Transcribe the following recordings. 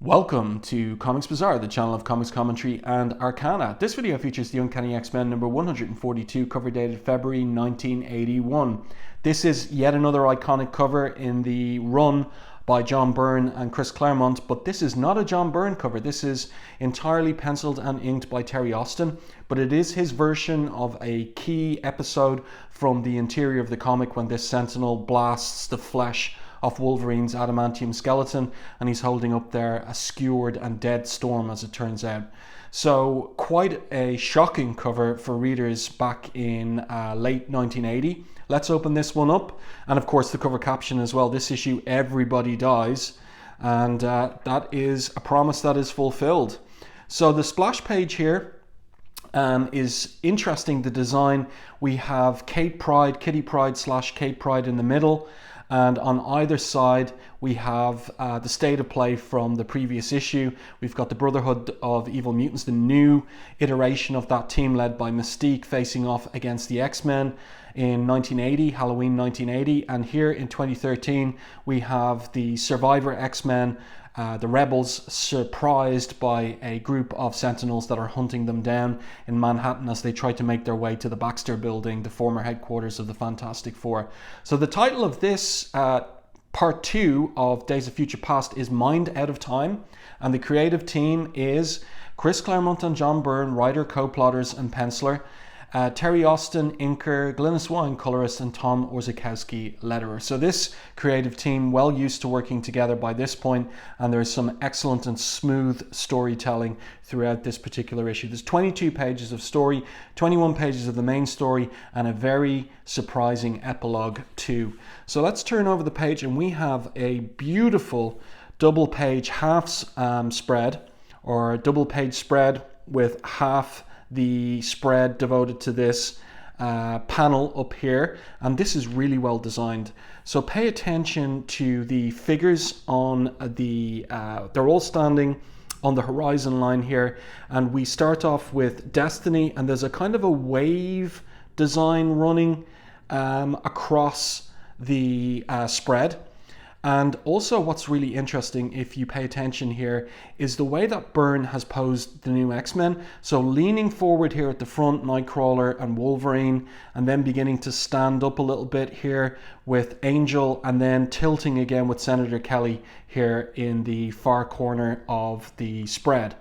Welcome to Comics Bazaar, the channel of comics commentary and arcana. This video features the Uncanny X-Men number 142, cover dated February 1981. This is yet another iconic cover in the run by John Byrne and Chris Claremont, but this is not a John Byrne cover. This is entirely penciled and inked by Terry Austin, but it is his version of a key episode from the interior of the comic when this Sentinel blasts the flesh of Wolverine's adamantium skeleton, and he's holding up there a skewered and dead Storm, as it turns out. So quite a shocking cover for readers back in late 1980. Let's open this one up, and of course the cover caption as well. This issue, everybody dies, and that is a promise that is fulfilled. So the splash page here is interesting. The design, we have Kitty Pryde / Kate Pryde in the middle, and on either side we have the state of play from the previous issue. We've got the Brotherhood of Evil Mutants, the new iteration of that team led by Mystique, facing off against the X-Men in 1980, Halloween 1980. And here in 2013 we have the Survivor X-Men, the Rebels, surprised by a group of Sentinels that are hunting them down in Manhattan as they try to make their way to the Baxter Building, the former headquarters of the Fantastic Four. So the title of this part 2 of Days of Future Past is Mind Out of Time, and the creative team is Chris Claremont and John Byrne, writer, co-plotters and penciler, Terry Austin, inker, Glynis Wein, colorist, and Tom Orzechowski, letterer. So this creative team, well used to working together by this point, and there's some excellent and smooth storytelling throughout this particular issue. There's 22 pages of story, 21 pages of the main story, and a very surprising epilogue too. So let's turn over the page, and we have a beautiful double page half spread, or double page spread with half the spread devoted to this panel up here, and this is really well designed. So pay attention to the figures on the they're all standing on the horizon line here, and we start off with Destiny, and there's a kind of a wave design running across the spread. And also what's really interesting, if you pay attention here, is the way that Byrne has posed the new X-Men. So leaning forward here at the front, Nightcrawler and Wolverine, and then beginning to stand up a little bit here with Angel, and then tilting again with Senator Kelly here in the far corner of the spread.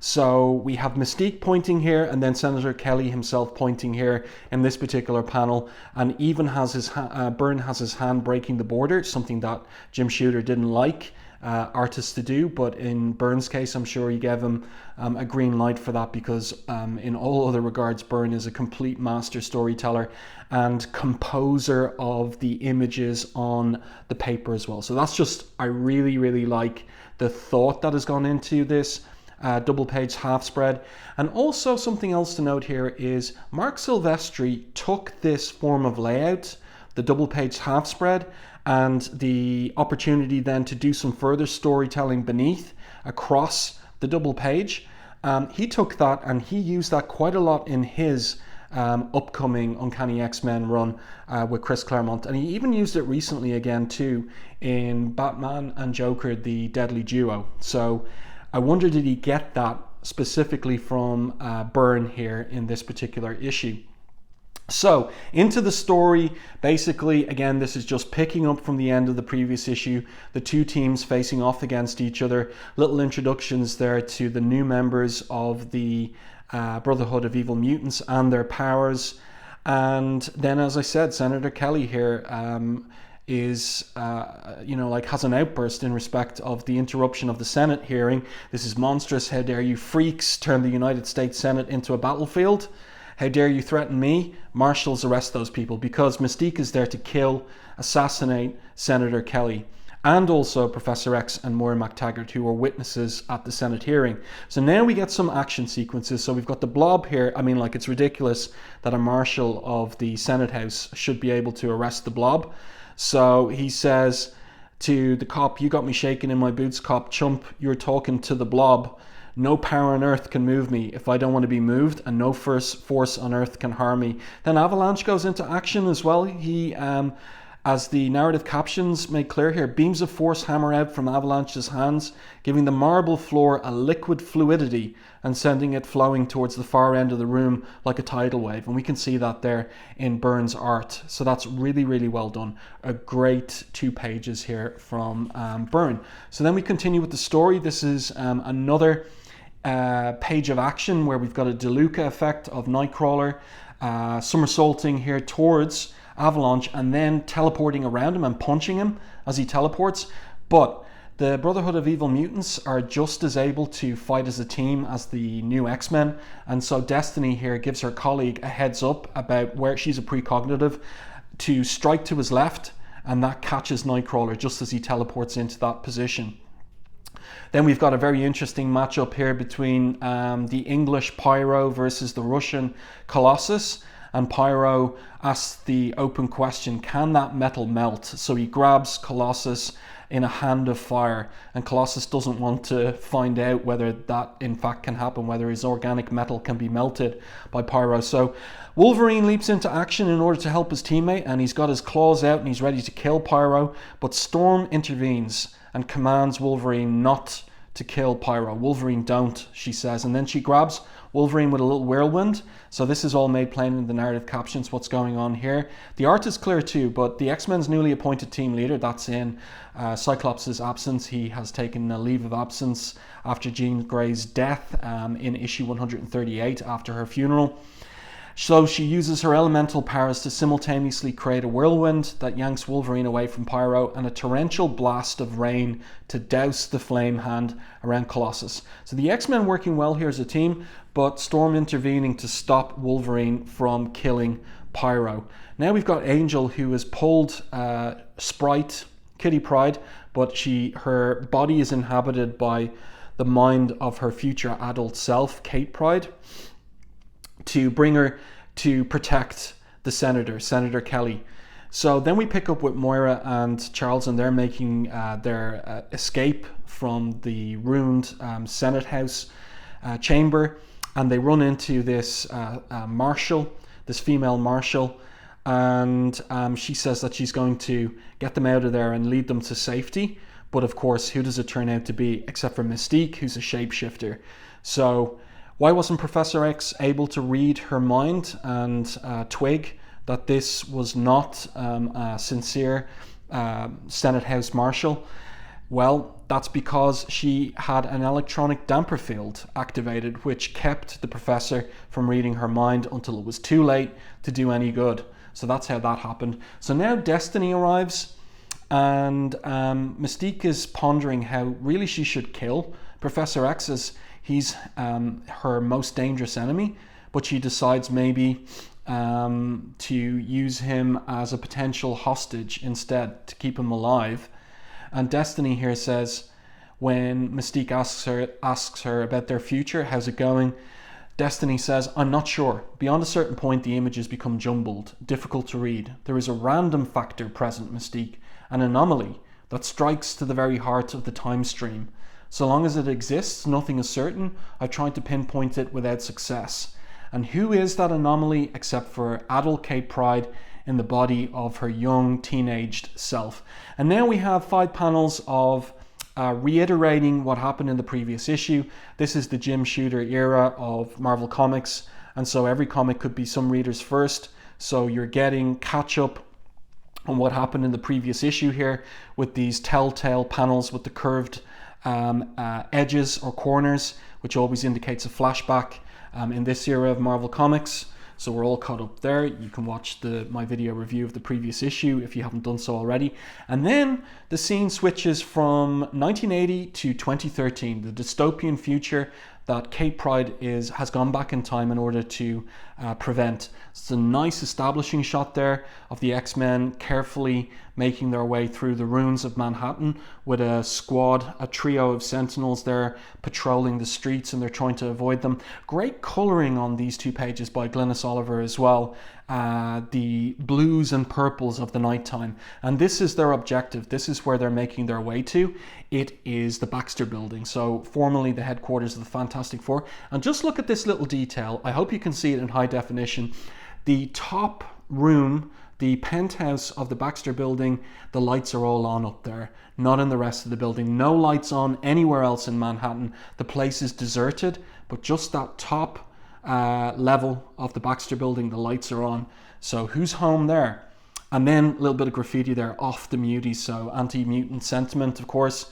So we have Mystique pointing here, and then Senator Kelly himself pointing here in this particular panel, and even has his Byrne has his hand breaking the border, something that Jim Shooter didn't like artists to do, but in Byrne's case I'm sure he gave him a green light for that, because in all other regards Byrne is a complete master storyteller and composer of the images on the paper as well. So that's just, I really like the thought that has gone into this double page half spread. And also something else to note here is Mark Silvestri took this form of layout, the double page half spread, and the opportunity then to do some further storytelling beneath across the double page. He took that and he used that quite a lot in his upcoming Uncanny X-Men run with Chris Claremont, and he even used it recently again too in Batman and Joker, the Deadly Duo. So I wonder, did he get that specifically from Byrne here in this particular issue? So into the story, basically, again, this is just picking up from the end of the previous issue, the two teams facing off against each other, little introductions there to the new members of the Brotherhood of Evil Mutants and their powers. And then, as I said, Senator Kelly here is has an outburst in respect of the interruption of the Senate hearing. This is monstrous. How dare you freaks turn the United States Senate into a battlefield? How dare you threaten me? Marshals, arrest those people, because Mystique is there to kill, assassinate Senator Kelly, and also Professor X and Moira MacTaggart, who were witnesses at the Senate hearing. So now we get some action sequences. So we've got the Blob here. I mean, like, it's ridiculous that a marshal of the Senate House should be able to arrest the Blob. So he says to the cop, "You got me shaking in my boots, cop chump. You're talking to the Blob. No power on earth can move me if I don't want to be moved, and no force on earth can harm me." Then Avalanche goes into action as well. He As the narrative captions make clear here, beams of force hammer out from Avalanche's hands, giving the marble floor a liquid fluidity and sending it flowing towards the far end of the room like a tidal wave. And we can see that there in Byrne's art. So that's really, really well done. A great 2 pages here from Byrne. So then we continue with the story. This is another page of action where we've got a DeLuca effect of Nightcrawler somersaulting here towards Avalanche and then teleporting around him and punching him as he teleports. But the Brotherhood of Evil Mutants are just as able to fight as a team as the new X-Men, and so Destiny here gives her colleague a heads up about where she's a precognitive to strike to his left, and that catches Nightcrawler just as he teleports into that position. Then we've got a very interesting matchup here between the English Pyro versus the Russian Colossus. And Pyro asks the open question, can that metal melt? So he grabs Colossus in a hand of fire, and Colossus doesn't want to find out whether that in fact can happen, whether his organic metal can be melted by Pyro. So Wolverine leaps into action in order to help his teammate, and he's got his claws out and he's ready to kill Pyro, but Storm intervenes and commands Wolverine not to kill Pyro. Wolverine, don't, she says, and then she grabs Wolverine with a little whirlwind. So this is all made plain in the narrative captions, what's going on here. The art is clear too, but the X-Men's newly appointed team leader, that's in Cyclops' absence. He has taken a leave of absence after Jean Grey's death in issue 138 after her funeral. So she uses her elemental powers to simultaneously create a whirlwind that yanks Wolverine away from Pyro and a torrential blast of rain to douse the flame hand around Colossus. So the X-Men working well here as a team, but Storm intervening to stop Wolverine from killing Pyro. Now we've got Angel, who has pulled Sprite, Kitty Pryde, but her body is inhabited by the mind of her future adult self, Kate Pryde, to bring her to protect the Senator Kelly. So then we pick up with Moira and Charles, and they're making their escape from the ruined Senate House chamber, and they run into this marshal, this female marshal, and she says that she's going to get them out of there and lead them to safety. But of course, who does it turn out to be except for Mystique, who's a shapeshifter? So why wasn't Professor X able to read her mind and twig that this was not a sincere Senate House Marshal? Well, that's because she had an electronic damper field activated, which kept the professor from reading her mind until it was too late to do any good. So that's how that happened. So now Destiny arrives, and Mystique is pondering how really she should kill Professor X, as he's her most dangerous enemy, but she decides maybe to use him as a potential hostage instead, to keep him alive. And Destiny here says, when Mystique asks her about their future, how's it going? Destiny says, I'm not sure. Beyond a certain point, the images become jumbled, difficult to read. There is a random factor present, Mystique, an anomaly that strikes to the very heart of the time stream. So long as it exists, nothing is certain. I've tried to pinpoint it without success. And who is that anomaly except for adult Kate Pryde in the body of her young teenaged self? And now we have 5 panels of reiterating what happened in the previous issue. This is the Jim Shooter era of Marvel Comics, and so every comic could be some readers first. So you're getting catch up on what happened in the previous issue here with these telltale panels with the curved edges or corners, which always indicates a flashback in this era of Marvel Comics. So we're all caught up there. You can watch my video review of the previous issue if you haven't done so already. And then the scene switches from 1980 to 2013, the dystopian future that Kate Pryde has gone back in time in order to prevent. It's a nice establishing shot there of the X-Men carefully making their way through the ruins of Manhattan with a trio of Sentinels there patrolling the streets, and they're trying to avoid them. Great colouring on these 2 pages by Glynis Oliver as well. The blues and purples of the nighttime. And this is their objective. This is where they're making their way to. It is the Baxter Building, so formerly the headquarters of the Fantastic Four. And just look at this little detail. I hope you can see it in high definition. The top room The penthouse of the Baxter building, the lights are all on up there, not in the rest of the building. No lights on anywhere else in Manhattan. The place is deserted, but just that top level of the Baxter building, the lights are on. So who's home there? And then a little bit of graffiti there, off the muties, so anti-mutant sentiment, of course.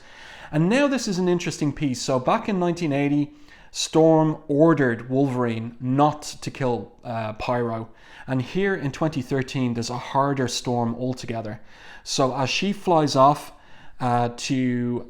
And now this is an interesting piece. So back in 1980, Storm ordered Wolverine not to kill Pyro. And here in 2013, there's a harder Storm altogether. So as she flies off to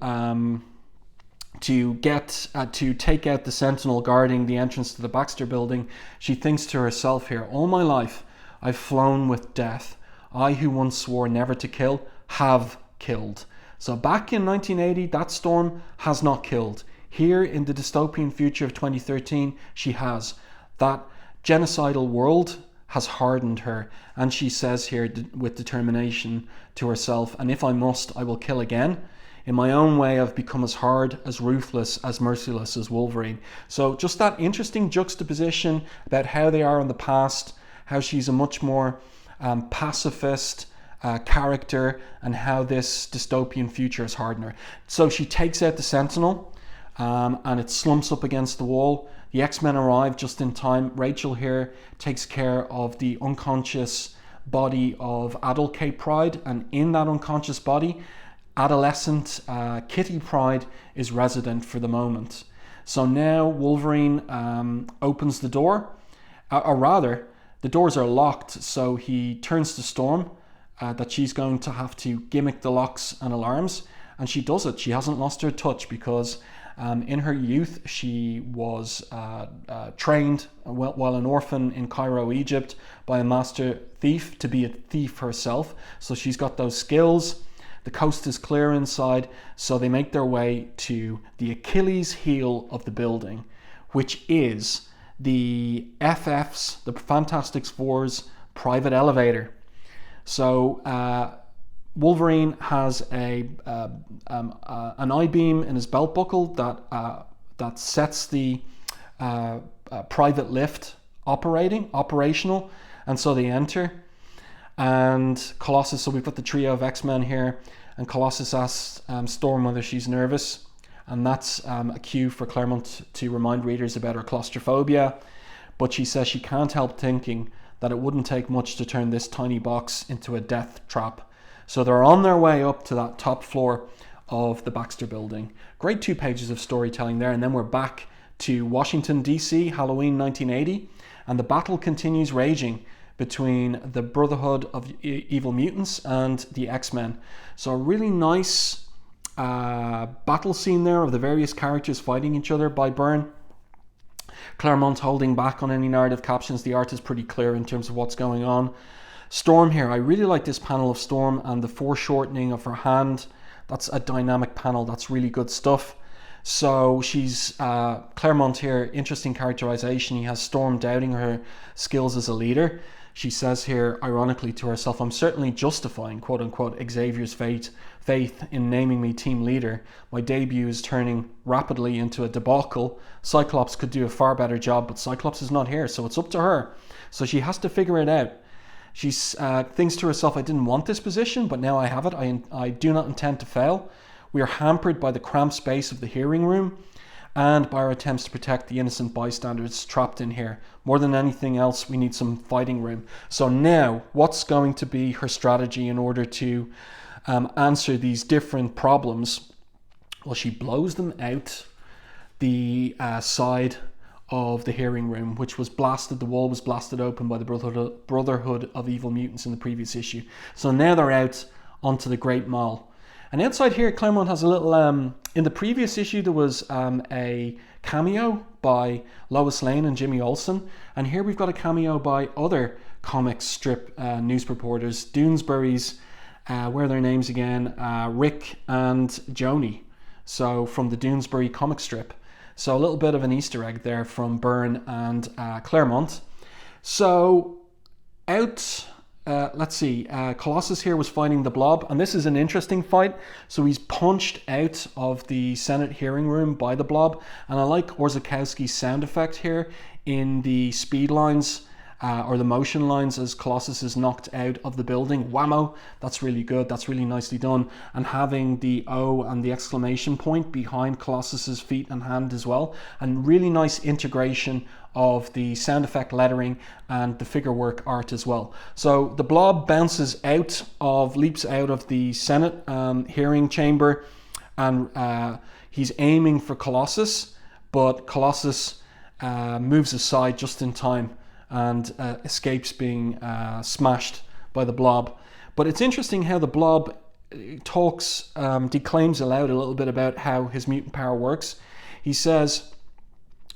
take out the Sentinel guarding the entrance to the Baxter building, she thinks to herself here, all my life, I've flown with death. I who once swore never to kill, have killed. So back in 1980, that Storm has not killed. Here in the dystopian future of 2013, she has. That genocidal world has hardened her, and she says here with determination to herself, and if I must, I will kill again. In my own way, I've become as hard, as ruthless, as merciless as Wolverine. So just that interesting juxtaposition about how they are in the past, how she's a much more pacifist character, and how this dystopian future has hardened her. So she takes out the Sentinel, and it slumps up against the wall. The X-Men arrive just in time. Rachel here takes care of the unconscious body of adult Kate Pryde, and in that unconscious body, adolescent Kitty Pryde is resident for the moment. So now Wolverine opens the door, or rather, the doors are locked, so he turns to Storm that she's going to have to gimmick the locks and alarms, and she does it. She hasn't lost her touch because in her youth she was trained while an orphan in Cairo, Egypt, by a master thief to be a thief herself. So she's got those skills. The coast is clear inside, so they make their way to the Achilles heel of the building, which is the FF's, the Fantastic Four's private elevator. So Wolverine has an I-beam in his belt buckle that sets the private lift operational, and so they enter. And Colossus, so we've got the trio of X-Men here, and Colossus asks Storm whether she's nervous, and that's a cue for Claremont to remind readers about her claustrophobia, but she says she can't help thinking that it wouldn't take much to turn this tiny box into a death trap. So they're on their way up to that top floor of the Baxter building. Great 2 pages of storytelling there, and then we're back to Washington, D.C., Halloween 1980, and the battle continues raging between the Brotherhood of Evil Mutants and the X-Men. So a really nice battle scene there of the various characters fighting each other by Byrne. Claremont holding back on any narrative captions. The art is pretty clear in terms of what's going on. Storm here, I really like this panel of Storm and the foreshortening of her hand. That's a dynamic panel, that's really good stuff. So she's, Claremont here, interesting characterization. He has Storm doubting her skills as a leader. She says here, ironically to herself, I'm certainly justifying, quote unquote, Xavier's faith in naming me team leader. My debut is turning rapidly into a debacle. Cyclops could do a far better job, but Cyclops is not here, so it's up to her. So she has to figure it out. She thinks to herself, I didn't want this position, but now I have it. I do not intend to fail. We are hampered by the cramped space of the hearing room and by our attempts to protect the innocent bystanders trapped in here. More than anything else, we need some fighting room. So now, what's going to be her strategy in order to answer these different problems? Well, she blows them out the side of the hearing room, which was blasted. The wall was blasted open by the Brotherhood of Evil Mutants in the previous issue. So now they're out onto the Great Mall. And outside here, Claremont has a little... in the previous issue, there was a cameo by Lois Lane and Jimmy Olsen. And here we've got a cameo by other comic strip news reporters. Doonesbury's, where are their names again? Rick and Joni. So from the Doonesbury comic strip. So a little bit of an Easter egg there from Byrne and Claremont. So out... let's see, Colossus here was fighting the Blob, and this is an interesting fight. So he's punched out of the Senate hearing room by the Blob, and I like Orzechowski's sound effect here in the speed lines or the motion lines as Colossus is knocked out of the building. Whammo, that's really good, that's really nicely done. And having the O and the exclamation point behind Colossus's feet and hand as well, and really nice integration of the sound effect lettering and the figure work art as well. So the blob leaps out of the Senate hearing chamber, and he's aiming for Colossus, but Colossus moves aside just in time and escapes being smashed by the blob. But it's interesting how the blob declaims aloud a little bit about how his mutant power works. He says,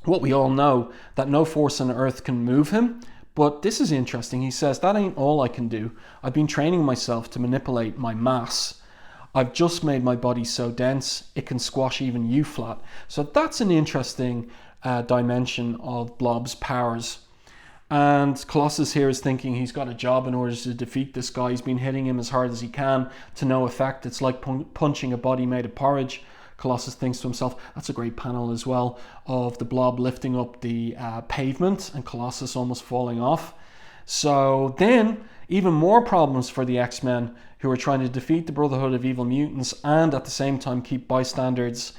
what we all know, that no force on earth can move him. But this is interesting. He says, that ain't all I can do. I've been training myself to manipulate my mass. I've just made my body so dense, it can squash even you flat. So that's an interesting dimension of Blob's powers. And Colossus here is thinking he's got a job in order to defeat this guy. He's been hitting him as hard as he can to no effect. It's like punching a body made of porridge. Colossus thinks to himself. That's a great panel as well of the blob lifting up the pavement and Colossus almost falling off. So then even more problems for the X-Men, who are trying to defeat the Brotherhood of Evil Mutants and at the same time keep bystanders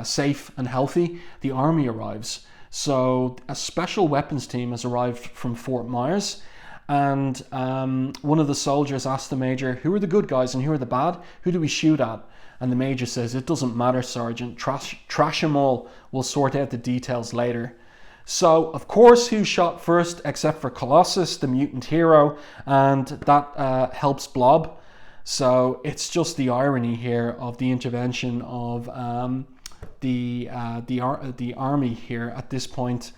safe and healthy. The army arrives. So a special weapons team has arrived from Fort Myers, and one of the soldiers asks the major, who are the good guys and who are the bad? Who do we shoot at? And the major says, it doesn't matter, Sergeant. Trash them all. We'll sort out the details later. So, of course, who shot first except for Colossus, the mutant hero, and that helps Blob. So it's just the irony here of the intervention of the army here at this point,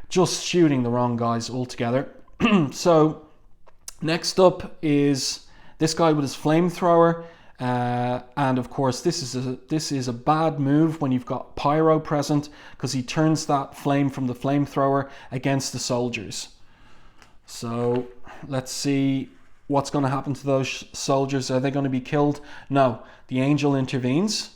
just shooting the wrong guys altogether. So next up is this guy with his flamethrower. And of course this is a bad move when you've got Pyro present, because he turns that flame from the flamethrower against the soldiers. So let's see what's going to happen to those soldiers. Are they going to be killed? No, the Angel intervenes.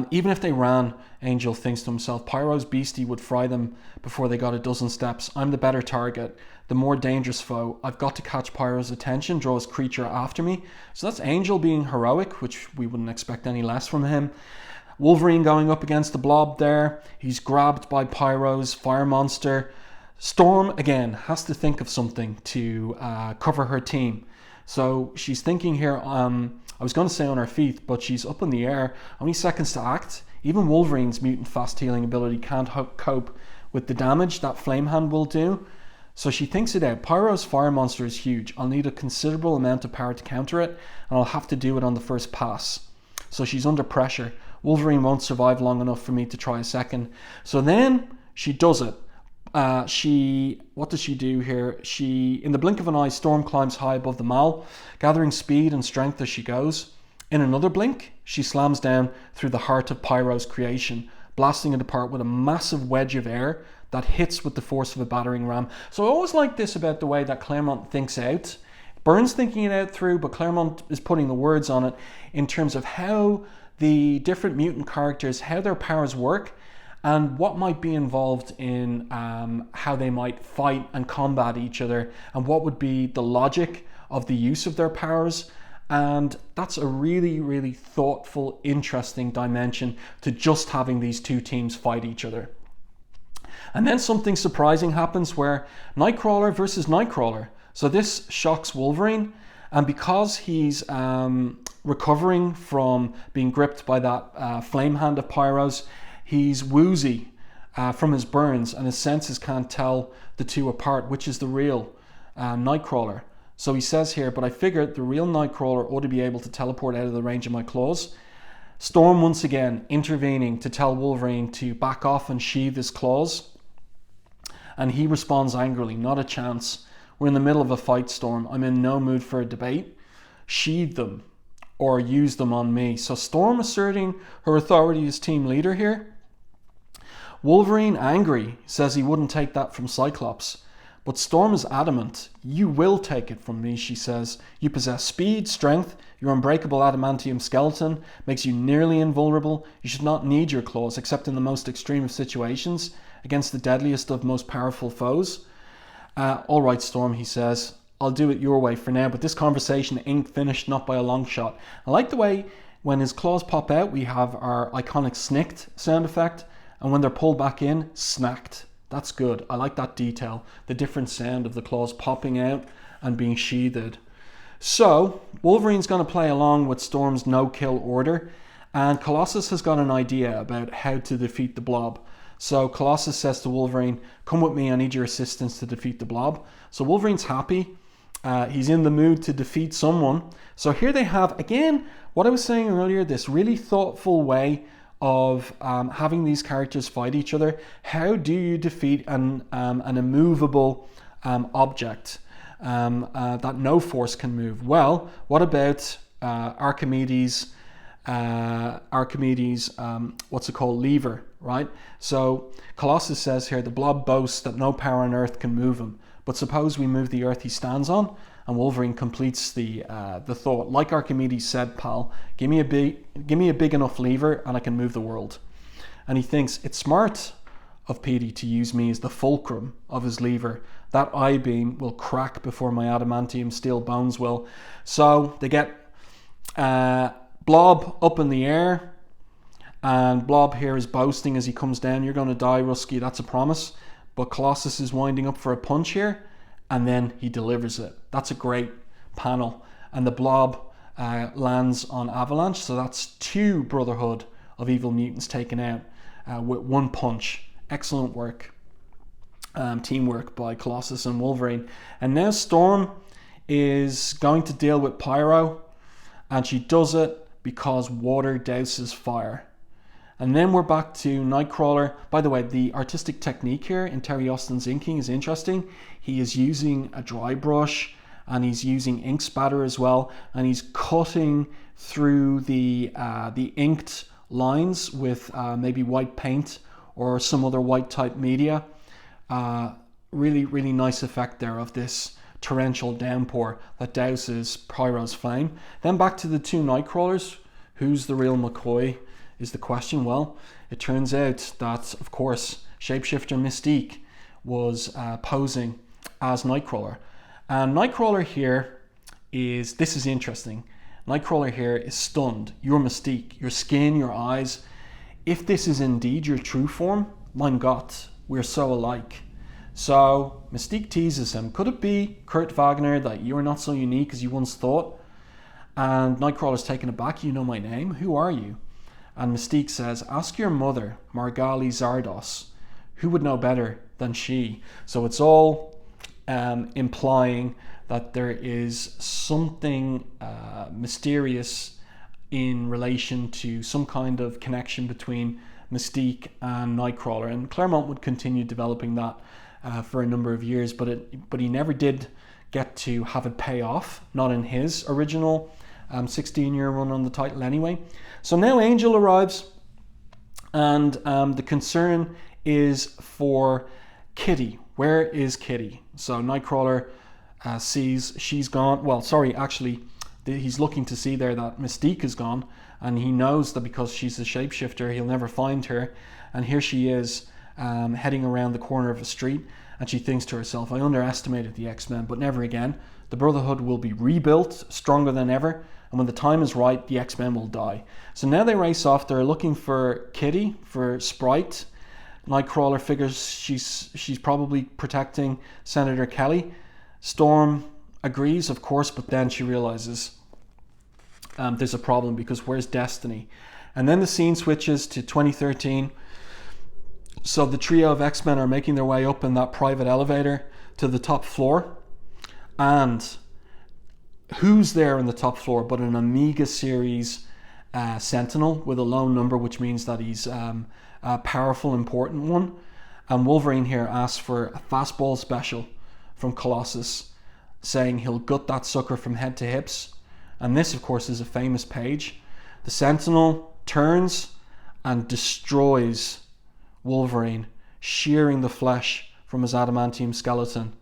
Even if they ran, Angel thinks to himself, Pyro's beastie would fry them before they got a dozen steps. I'm the better target, the more dangerous foe. I've got to catch Pyro's attention, draw his creature after me. So that's Angel being heroic, which we wouldn't expect any less from him. Wolverine going up against the blob there. He's grabbed by Pyro's fire monster. Storm, again, has to think of something to cover her team. So she's thinking here, I was going to say on her feet, but she's up in the air. Only seconds to act. Even Wolverine's mutant fast healing ability can't cope with the damage that Flame Hand will do. So she thinks it out. Pyro's fire monster is huge. I'll need a considerable amount of power to counter it, and I'll have to do it on the first pass. So she's under pressure. Wolverine won't survive long enough for me to try a second. So then she does it. What does she do here? In the blink of an eye, Storm climbs high above the mall, gathering speed and strength as she goes. In another blink, she slams down through the heart of Pyro's creation, blasting it apart with a massive wedge of air that hits with the force of a battering ram. So I always like this about the way that Claremont thinks out. Byrne's thinking it out through, but Claremont is putting the words on it in terms of how the different mutant characters, how their powers work, and what might be involved in how they might fight and combat each other, and what would be the logic of the use of their powers. And that's a really, really thoughtful, interesting dimension to just having these two teams fight each other. And then something surprising happens where Nightcrawler versus Nightcrawler. So this shocks Wolverine, and because he's recovering from being gripped by that flame hand of Pyro's, he's woozy from his burns, and his senses can't tell the two apart, which is the real Nightcrawler. So he says here, but I figured the real Nightcrawler ought to be able to teleport out of the range of my claws. Storm once again intervening to tell Wolverine to back off and sheathe his claws. And he responds angrily, not a chance. We're in the middle of a fight, Storm. I'm in no mood for a debate. Sheathe them or use them on me. So Storm asserting her authority as team leader here. Wolverine, angry, says he wouldn't take that from Cyclops. But Storm is adamant. "You will take it from me," she says. "You possess speed, strength, your unbreakable adamantium skeleton makes you nearly invulnerable. You should not need your claws except in the most extreme of situations against the deadliest of most powerful foes." "All right, Storm," he says. "I'll do it your way for now, but this conversation ain't finished, not by a long shot." I like the way when his claws pop out, we have our iconic snicked sound effect, and when they're pulled back in, snacked. That's good. I like that detail, the different sound of the claws popping out and being sheathed. So Wolverine's going to play along with Storm's no-kill order, and Colossus has got an idea about how to defeat the Blob. So Colossus says to Wolverine, "Come with me, I need your assistance to defeat the Blob." So Wolverine's happy. He's in the mood to defeat someone. So here they have, again, what I was saying earlier, this really thoughtful way of having these characters fight each other. How do you defeat an immovable object that no force can move? Well, what about Archimedes' lever, right? So Colossus says here, "The Blob boasts that no power on earth can move him. But suppose we move the earth he stands on." And Wolverine completes the thought. "Like Archimedes said, pal, give me a big enough lever and I can move the world." And he thinks it's smart of Petey to use me as the fulcrum of his lever. That I-beam will crack before my adamantium steel bones will. So they get Blob up in the air, and Blob here is boasting as he comes down, "You're going to die, Rusky, that's a promise." But Colossus is winding up for a punch here, and then he delivers it. That's a great panel. And the Blob lands on Avalanche, so that's 2 Brotherhood of Evil Mutants taken out with 1 punch. Excellent work. Teamwork by Colossus and Wolverine. And now Storm is going to deal with Pyro, and she does it because water douses fire. And then we're back to Nightcrawler. By the way, the artistic technique here in Terry Austin's inking is interesting. He is using a dry brush and he's using ink spatter as well, and he's cutting through the inked lines with maybe white paint or some other white type media. Really, really nice effect there of this torrential downpour that douses Pyro's flame. Then back to the 2 Nightcrawlers. Who's the real McCoy is the question. Well, it turns out that, of course, shapeshifter Mystique was posing as Nightcrawler. And Nightcrawler here this is interesting. Nightcrawler here is stunned. You're Mystique. Your skin, your eyes. If this is indeed your true form, mein Gott, we're so alike. So Mystique teases him. Could it be, Kurt Wagner, that you're not so unique as you once thought? And Nightcrawler's taken aback. "You know my name? Who are you?" And Mystique says, "Ask your mother, Margali Zardos. Who would know better than she?" So it's all implying that there is something mysterious in relation to some kind of connection between Mystique and Nightcrawler. And Claremont would continue developing that for a number of years, but he never did get to have it pay off, not in his original 16-year run on the title anyway. So now Angel arrives, and the concern is for Kitty. Where is Kitty? So Nightcrawler sees she's gone. Well, sorry, actually, he's looking to see there that Mystique is gone, and he knows that because she's a shapeshifter, he'll never find her. And here she is, heading around the corner of a street, and she thinks to herself, "I underestimated the X-Men, but never again. The Brotherhood will be rebuilt, stronger than ever, and when the time is right, the X-Men will die." So now they race off. They're looking for Kitty, for Sprite. Nightcrawler figures she's probably protecting Senator Kelly. Storm agrees, of course, but then she realizes there's a problem, because where's Destiny? And then the scene switches to 2013. So the trio of X-Men are making their way up in that private elevator to the top floor. And who's there in the top floor but an Omega series Sentinel with a low number, which means that he's a powerful, important one. And Wolverine here asks for a fastball special from Colossus, saying he'll gut that sucker from head to hips. And this, of course, is a famous page. The Sentinel turns and destroys Wolverine, shearing the flesh from his adamantium skeleton.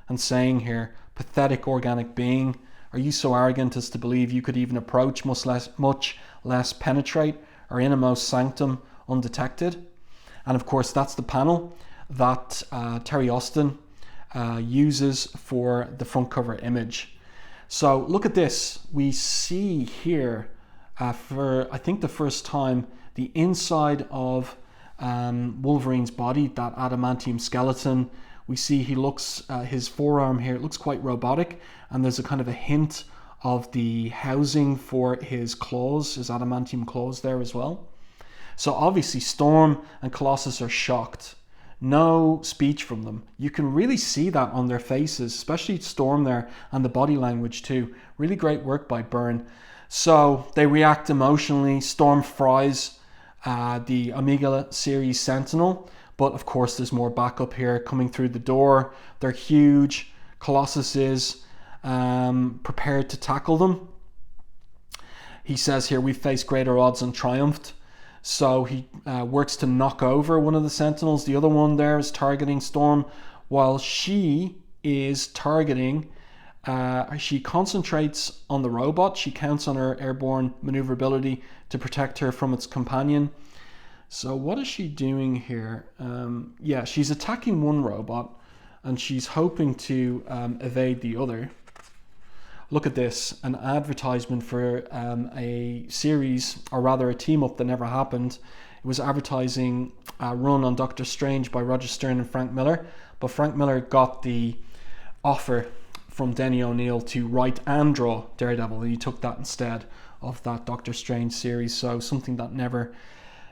and saying here, pathetic organic being, are you so arrogant as to believe you could even approach, much less penetrate our innermost sanctum undetected? And of course, that's the panel that Terry Austin uses for the front cover image. So look at this. We see here, for I think the first time, the inside of Wolverine's body, that adamantium skeleton. We see he looks, his forearm here, it looks quite robotic, and there's a kind of a hint of the housing for his claws, his adamantium claws there as well. So obviously Storm and Colossus are shocked. No speech from them. You can really see that on their faces, especially Storm there, and the body language too. Really great work by Byrne. So they react emotionally. Storm fries the Omega series Sentinel, but of course there's more backup here coming through the door. They're huge. Colossus is prepared to tackle them. He says here, we've faced greater odds and triumphed. So he works to knock over one of the Sentinels. The other one there is targeting Storm, while she is targeting, she concentrates on the robot. She counts on her airborne maneuverability to protect her from its companion. So what is she doing here? Yeah, she's attacking one robot and she's hoping to evade the other. Look at this, an advertisement for a series, or rather a team-up that never happened. It was advertising a run on Doctor Strange by Roger Stern and Frank Miller, but Frank Miller got the offer from Denny O'Neil to write and draw Daredevil, and he took that instead of that Doctor Strange series, so something that never,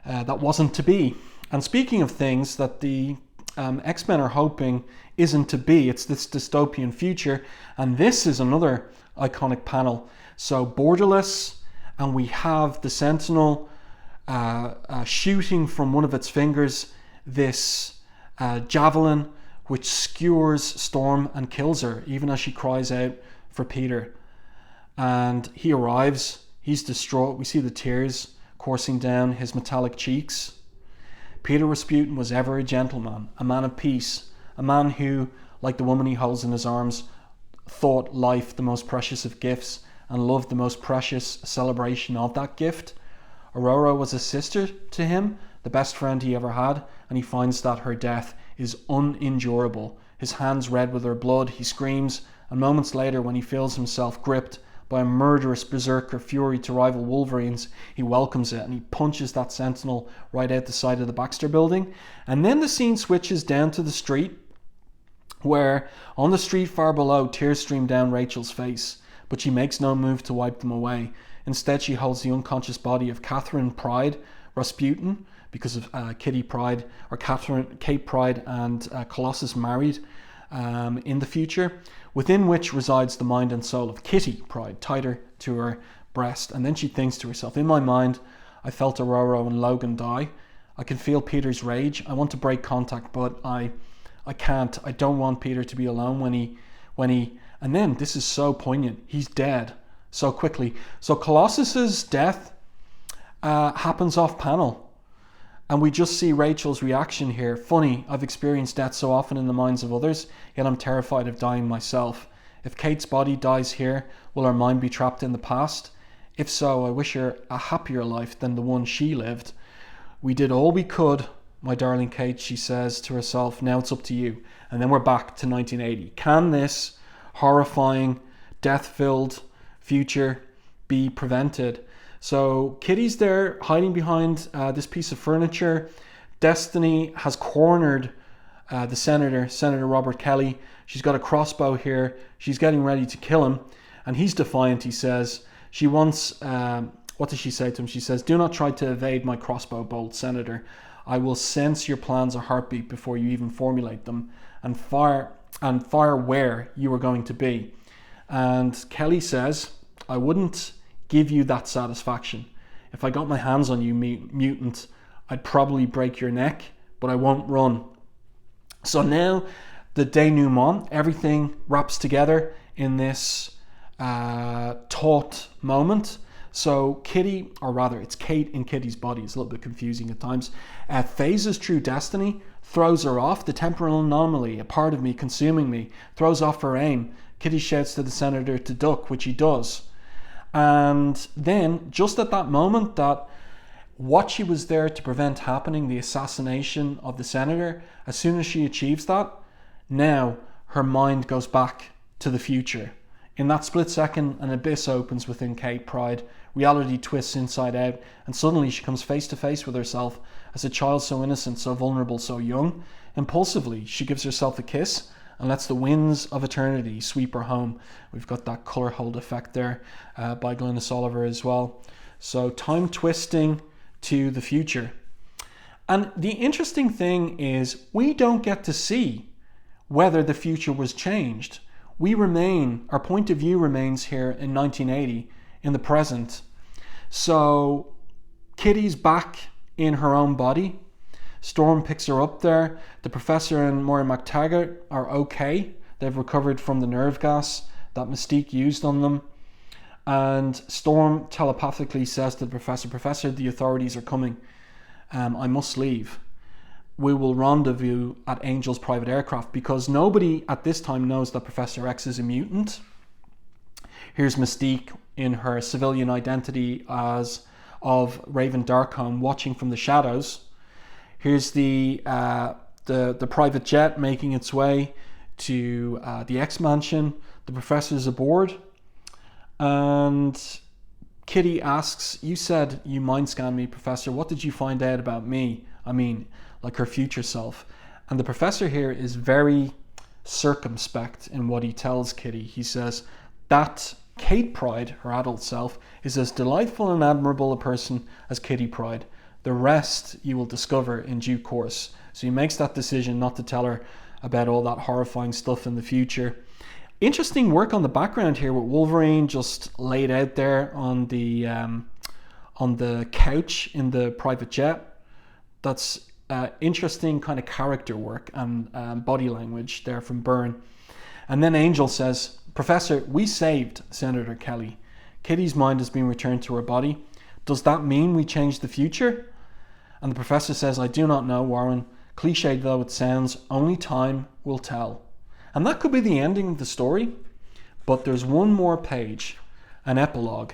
that wasn't to be. And speaking of things that the X-Men are hoping isn't to be, it's this dystopian future, and this is another iconic panel. So borderless, and we have the Sentinel shooting from one of its fingers this javelin, which skewers Storm and kills her, even as she cries out for Peter. And he arrives, he's distraught, we see the tears coursing down his metallic cheeks. Peter Rasputin was ever a gentleman, a man of peace, a man who, like the woman he holds in his arms, thought life the most precious of gifts and loved the most precious celebration of that gift. Aurora was a sister to him, the best friend he ever had, and he finds that her death is unendurable. His hands red with her blood, he screams, and moments later when he feels himself gripped by a murderous berserker fury to rival Wolverine's, he welcomes it and he punches that Sentinel right out the side of the Baxter building. And then the scene switches down to the street, where on the street far below, tears stream down Rachel's face, but she makes no move to wipe them away. Instead, she holds the unconscious body of Catherine Pryde Rasputin, because of Kitty Pryde, or Kate Pryde and Colossus married in the future, within which resides the mind and soul of Kitty Pryde, tighter to her breast. And then she thinks to herself, in my mind, I felt Aurora and Logan die. I can feel Peter's rage. I want to break contact, but I can't. I don't want Peter to be alone when he, and then this is so poignant. He's dead so quickly. So Colossus's death happens off panel. And we just see Rachel's reaction here. Funny, I've experienced death so often in the minds of others, yet I'm terrified of dying myself. If Kate's body dies here, will her mind be trapped in the past? If so, I wish her a happier life than the one she lived. We did all we could, my darling Kate, she says to herself, now it's up to you. And then we're back to 1980. Can this horrifying, death-filled future be prevented? So Kitty's there hiding behind this piece of furniture. Destiny has cornered the Senator Robert Kelly. She's got a crossbow here. She's getting ready to kill him. And he's defiant, he says. She wants, what does she say to him? She says, do not try to evade my crossbow bolt, Senator. I will sense your plans a heartbeat before you even formulate them, and fire where you are going to be. And Kelly says, I wouldn't give you that satisfaction. If I got my hands on you, mutant, I'd probably break your neck, but I won't run. So now the denouement, everything wraps together in this taut moment. So Kitty, or rather it's Kate in Kitty's body, it's a little bit confusing at times, phases through destiny, throws her off, the temporal anomaly, a part of me consuming me, throws off her aim. Kitty shouts to the senator to duck, which he does. And then, just at that moment that what she was there to prevent happening, the assassination of the senator, as soon as she achieves that, now her mind goes back to the future. In that split second, an abyss opens within Kate Pryde, reality twists inside out, and suddenly she comes face to face with herself as a child so innocent, so vulnerable, so young. Impulsively, she gives herself a kiss and lets the winds of eternity sweep her home. We've got that colour hold effect there by Glynis Oliver as well. So time twisting to the future. And the interesting thing is we don't get to see whether the future was changed. Our point of view remains here in 1980, in the present. So Kitty's back in her own body. Storm picks her up there. The professor and Moira MacTaggart are okay. They've recovered from the nerve gas that Mystique used on them. And Storm telepathically says to the Professor, the authorities are coming. I must leave. We will rendezvous at Angel's private aircraft, because nobody at this time knows that Professor X is a mutant. Here's Mystique in her civilian identity as of Raven Darkholme, watching from the shadows. Here's the private jet making its way to the X Mansion. The professor's aboard, and Kitty asks, "You said you mind scanned me, Professor. What did you find out about me?" I mean, like her future self. And the professor here is very circumspect in what he tells Kitty. He says that Kate Pryde, her adult self, is as delightful and admirable a person as Kitty Pryde. The rest you will discover in due course. So he makes that decision not to tell her about all that horrifying stuff in the future. Interesting work on the background here with Wolverine just laid out there on the couch in the private jet. That's interesting kind of character work and body language there from Byrne. And then Angel says, "Professor, we saved Senator Kelly. Kitty's mind has been returned to her body. Does that mean we changed the future?" And the professor says, "I do not know, Warren. Cliched though it sounds, only time will tell." And that could be the ending of the story, but there's one more page, an epilogue.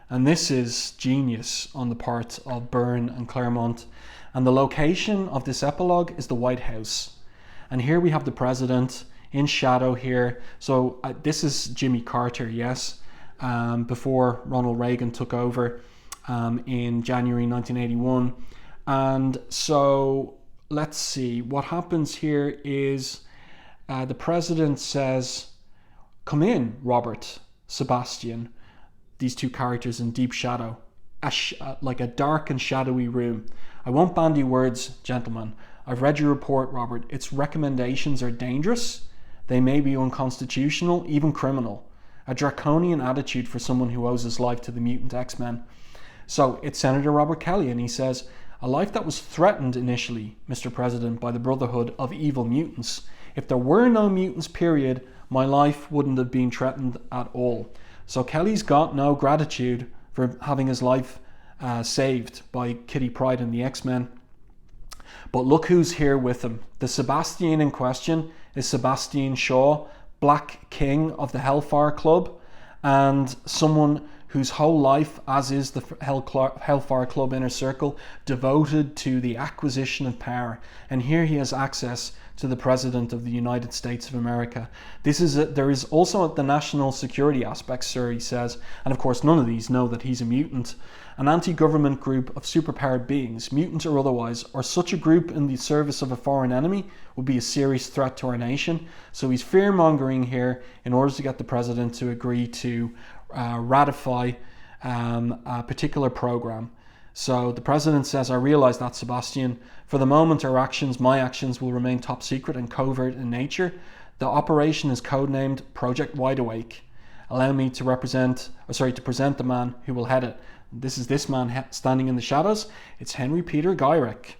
And this is genius on the part of Byrne and Claremont. And the location of this epilogue is the White House. And here we have the president in shadow here. So this is Jimmy Carter, yes, before Ronald Reagan took over in January 1981. And so let's see, what happens here is the president says, "Come in, Robert, Sebastian," these two characters in deep shadow, like a dark and shadowy room. "I won't bandy words, gentlemen. I've read your report, Robert. Its recommendations are dangerous. They may be unconstitutional, even criminal. A draconian attitude for someone who owes his life to the mutant X-Men." So it's Senator Robert Kelly, and he says, "A life that was threatened initially, Mr. President, by the Brotherhood of evil mutants. If there were no mutants, period, my life wouldn't have been threatened at all." So Kelly's got no gratitude for having his life saved by Kitty Pryde and the X-Men. But look who's here with him. The Sebastian in question is Sebastian Shaw, Black King of the Hellfire Club, and someone whose whole life, as is the Hellfire Club Inner Circle, devoted to the acquisition of power. And here he has access to the President of the United States of America. There is also the national security aspect, sir, he says, and of course none of these know that he's a mutant. An anti-government group of superpowered beings, mutant or otherwise, or such a group in the service of a foreign enemy would be a serious threat to our nation. So he's fear-mongering here in order to get the President to agree to ratify a particular program. So the President says, "I realize that, Sebastian. For the moment, my actions will remain top secret and covert in nature. The operation is codenamed Project Wide Awake. Allow me to present the man who will head it." This is this man standing in the shadows. It's Henry Peter Gyrich.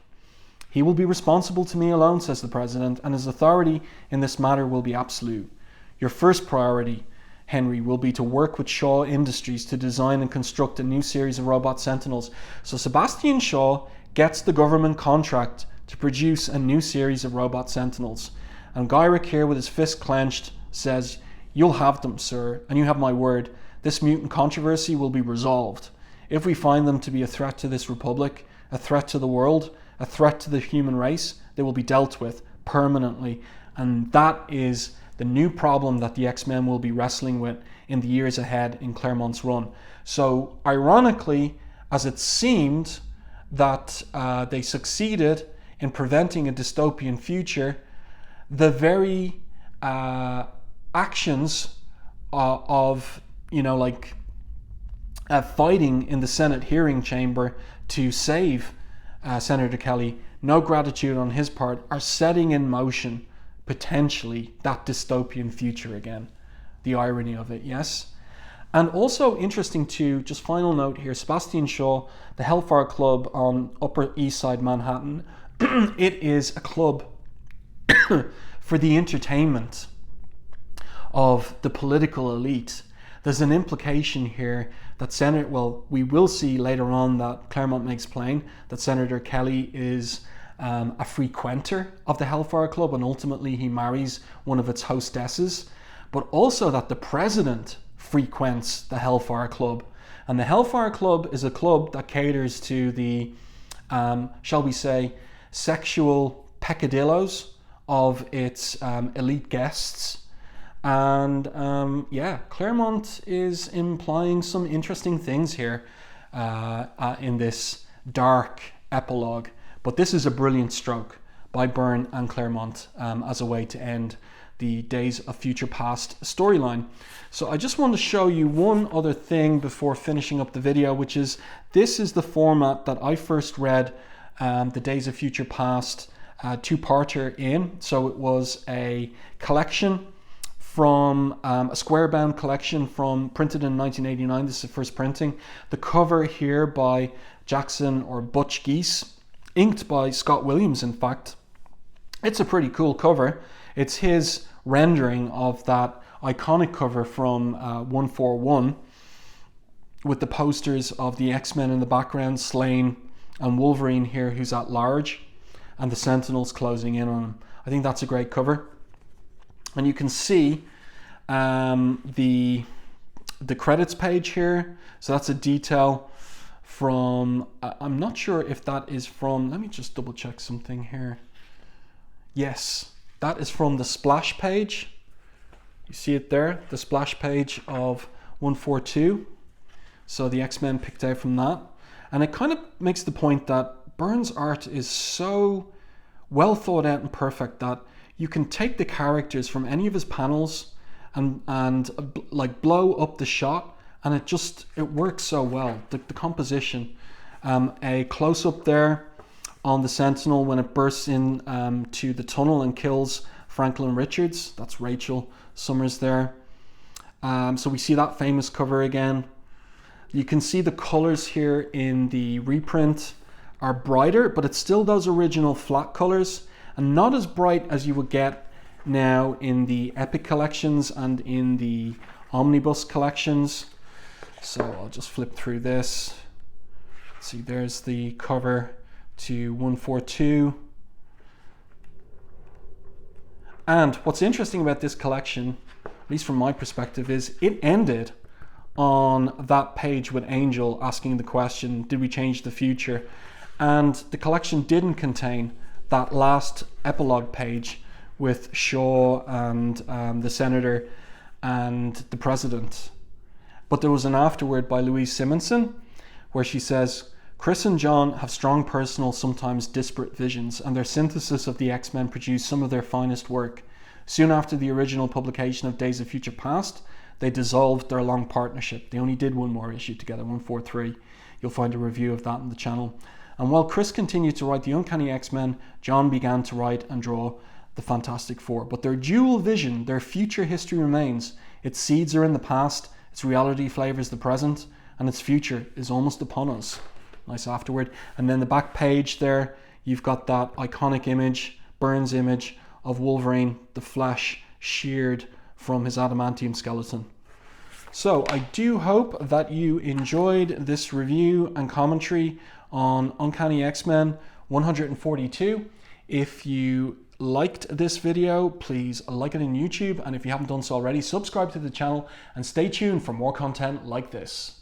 "He will be responsible to me alone," says the President, "and his authority in this matter will be absolute. Your first priority, Henry, will be to work with Shaw Industries to design and construct a new series of robot Sentinels. So Sebastian Shaw gets the government contract to produce a new series of robot Sentinels. And Gyrick here, with his fist clenched, says, "You'll have them, sir, and you have my word. This mutant controversy will be resolved. If we find them to be a threat to this republic, a threat to the world, a threat to the human race, they will be dealt with permanently." And that is the new problem that the X-Men will be wrestling with in the years ahead in Claremont's run. So ironically, as it seemed that they succeeded in preventing a dystopian future, the very actions of fighting in the Senate hearing chamber to save Senator Kelly, no gratitude on his part, are setting in motion potentially that dystopian future again. The irony of it, yes? And also interesting too, just final note here, Sebastian Shaw, the Hellfire Club on Upper East Side Manhattan, it is a club for the entertainment of the political elite. There's an implication here that we will see later on that Claremont makes plain that Senator Kelly is a frequenter of the Hellfire Club, and ultimately he marries one of its hostesses, but also that the president frequents the Hellfire Club. And the Hellfire Club is a club that caters to the, shall we say, sexual peccadillos of its elite guests. And Claremont is implying some interesting things here in this dark epilogue. But this is a brilliant stroke by Byrne and Claremont as a way to end the Days of Future Past storyline. So I just want to show you one other thing before finishing up the video, which is this is the format that I first read the Days of Future Past two-parter in. So it was a collection from a square-bound collection printed in 1989. This is the first printing. The cover here by Jackson or Butch Geese, inked by Scott Williams, in fact. It's a pretty cool cover. It's his rendering of that iconic cover from 141 with the posters of the X-Men in the background, Slane and Wolverine here, who's at large, and the Sentinels closing in on him. I think that's a great cover. And you can see the credits page here. So that's a detail from, I'm not sure if that is from, let me just double check something here. Yes, that is from the splash page. You see it there, the splash page of 142. So the X-Men picked out from that. And it kind of makes the point that Byrne's art is so well thought out and perfect that you can take the characters from any of his panels and like blow up the shot, and it works so well. The composition, a close up there on the Sentinel when it bursts in to the tunnel and kills Franklin Richards. That's Rachel Summers there. So we see that famous cover again. You can see the colors here in the reprint are brighter, but it's still those original flat colors, and not as bright as you would get now in the Epic collections and in the Omnibus collections. So I'll just flip through this. See, there's the cover to 142. And what's interesting about this collection, at least from my perspective, is it ended on that page with Angel asking the question, did we change the future? And the collection didn't contain that last epilogue page with Shaw and the Senator and the President. But there was an afterword by Louise Simonson where she says, Chris and John have strong personal, sometimes disparate visions, and their synthesis of the X-Men produced some of their finest work. Soon after the original publication of Days of Future Past, they dissolved their long partnership. They only did one more issue together, 143. You'll find a review of that on the channel. And while Chris continued to write the Uncanny X-Men, John began to write and draw the Fantastic Four. But their dual vision, their future history remains. Its seeds are in the past, its reality flavors the present, and its future is almost upon us. Nice afterword. And then the back page there, you've got that iconic image, Byrne's image of Wolverine, the flesh sheared from his adamantium skeleton. So I do hope that you enjoyed this review and commentary on Uncanny X-Men 142. If you liked this video, please like it on YouTube, and if you haven't done so already, subscribe to the channel and stay tuned for more content like this.